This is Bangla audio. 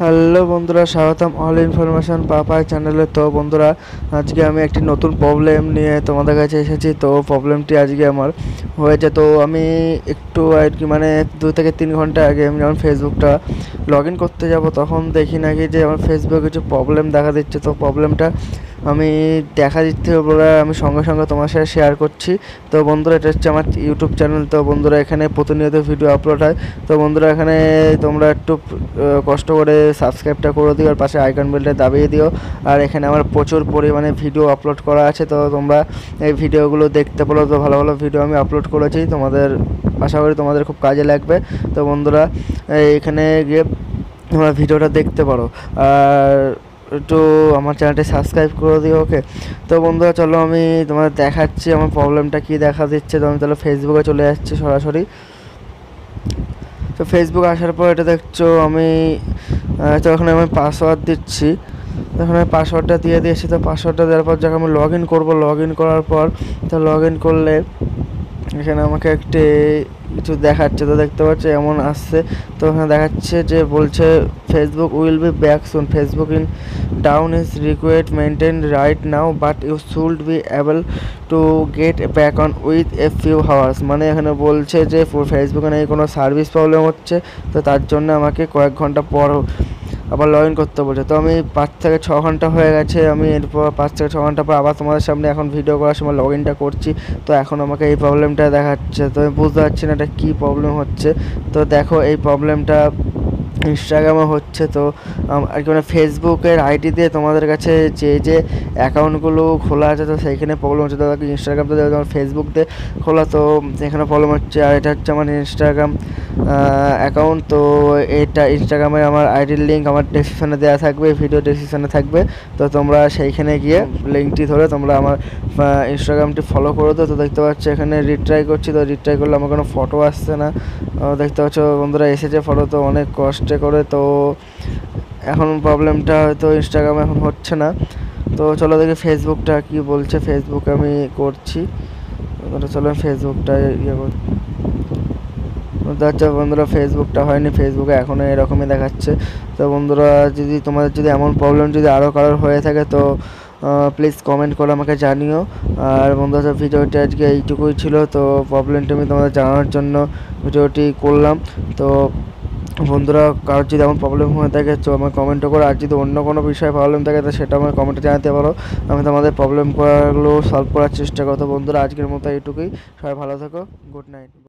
হ্যালো বন্ধুরা, স্বাগতম অল ইনফরমেশন পাপাই চ্যানেলে। তো বন্ধুরা, আজকে আমি একটি নতুন প্রবলেম নিয়ে তোমাদের কাছে এসেছি। তো প্রবলেমটি আজকে আমার হয়েছে। তো আমি একটু আর কি 2 থেকে 3 ঘন্টা আগে আমি যখন ফেসবুকটা লগ ইন করতে যাব, তখন দেখি নাকি যে আমার ফেসবুকে কিছু প্রবলেম দেখা দিচ্ছে। তো প্রবলেমটা আমি দেখা দিচ্ছে বলে আমি সঙ্গে সঙ্গে তোমার সাথে শেয়ার করছি। তো বন্ধুরা, এটা হচ্ছে আমার ইউটিউব চ্যানেল। তো বন্ধুরা, এখানে প্রতিনিয়ত ভিডিও আপলোড হয়। তো বন্ধুরা, এখানে তোমরা একটু কষ্ট করে সাবস্ক্রাইবটা করে দিও, আর পাশে আইকন বেলটা দাবিয়ে দিও। আর এখানে আমার প্রচুর পরিমাণে ভিডিও আপলোড করা আছে। তো তোমরা এই ভিডিওগুলো দেখতে পারো। তো ভালো ভালো ভিডিও আমি আপলোড করেছি, তোমাদের আশা করি তোমাদের খুব কাজে লাগবে। তো বন্ধুরা, এখানে গিয়ে তোমরা ভিডিওটা দেখতে পারো, আর একটু আমার চ্যানেলটি সাবস্ক্রাইব করে দিও। ওকে। তো বন্ধুরা, চলো আমি তোমাদের দেখাচ্ছি আমার প্রবলেমটা কী দেখা দিচ্ছে। তো আমি তাহলে ফেসবুকে চলে যাচ্ছি সরাসরি। তো ফেসবুক আসার পর এটা দেখছো আমি তো এখানে আমি পাসওয়ার্ড দিচ্ছি। এখন আমি পাসওয়ার্ডটা দিয়ে দিয়েছি। তো পাসওয়ার্ডটা দেওয়ার পর যখন আমি লগ ইন করবো, লগ ইন করার পর তো লগ ইন করলে এখানে আমাকে একটি কিছু দেখাচ্ছে। তো দেখতে পাচ্ছি এমন আসছে। তো এখানে দেখাচ্ছে যে বলছে Facebook will be back soon, Facebook in down is required maintain right now but you should be able to get back on with a few hours. মানে এখানে বলছে যে ফেসবুকে নাকি কোনো সার্ভিস প্রবলেম হচ্ছে, তো তার জন্য আমাকে কয়েক ঘন্টা পর আবার লগ ইন করতে বলছে। তো আমি 5 থেকে 6 ঘন্টা হয়ে গেছে, আমি এরপর 5 থেকে 6 ঘন্টা পর আবার তোমাদের সামনে এখন ভিডিও করার সময় লগ ইনটা করছি। তো এখন আমাকে এই প্রবলেমটা দেখাচ্ছে। তো আমি বুঝতে পারছি না এটা কী প্রবলেম হচ্ছে। তো দেখো, এই প্রবলেমটা ইনস্টাগ্রামে হচ্ছে। তো আর কি ফেসবুকের আইডি দিয়ে তোমাদের কাছে যে অ্যাকাউন্টগুলো খোলা আছে, তো সেইখানে প্রবলেম হচ্ছে। তো ইনস্টাগ্রামটা তোমার ফেসবুক দিয়ে খোলা, তো সেখানে প্রবলেম হচ্ছে। আর এটা হচ্ছে আমার ইনস্টাগ্রাম অ্যাকাউন্ট। তো এটা ইনস্টাগ্রামের আমার আইডির লিঙ্ক আমার ডেসক্রিপশানে দেওয়া থাকবে, ভিডিও ডেসক্রিপশানে থাকবে। তো তোমরা সেইখানে গিয়ে লিঙ্কটি ধরে তোমরা আমার ইনস্টাগ্রামটি ফলো করে দাও। তো দেখতে পাচ্ছ এখানে রিট্রাই করছি। তো রিট্রাই করলে আমার কোনো ফটো আসছে না। দেখতে পাচ্ছ বন্ধুরা, এসেছে ফটো, তো অনেক কষ্টে করে। তো এখন প্রবলেমটা হয়তো ইনস্টাগ্রামে এখন হচ্ছে না। তো চলো দেখি ফেসবুকটা কি বলছে। ফেসবুকে আমি করছি। চলো ফেসবুকটা ইয়ে করছি। আচ্ছা বন্ধুরা, ফেসবুকটা হয়নি, ফেসবুকে এখনও এরকমই দেখাচ্ছে। তো বন্ধুরা, যদি তোমাদের যদি এমন প্রবলেম যদি আরও কারোর হয়ে থাকে, তো প্লিজ কমেন্ট করে আমাকে জানিও। আর বন্ধুরা, ভিডিওটি আজকে এইটুকুই ছিল। তো প্রবলেমটা আমি তোমাদের জানানোর জন্য ভিডিওটি করলাম। তো বন্ধুরা, কারোর যদি এমন প্রবলেম হয়ে থাকে তো আমার কমেন্টও করো। আর যদি অন্য কোনো বিষয়ে প্রবলেম থাকে তো সেটা আমার কমেন্টে জানাতে পারো। আমি তোমাদের প্রবলেমগুলো সলভ করার চেষ্টা করবো। বন্ধুরা, আজকের মতো এইটুকুই। সবাই ভালো থেকো। Good night.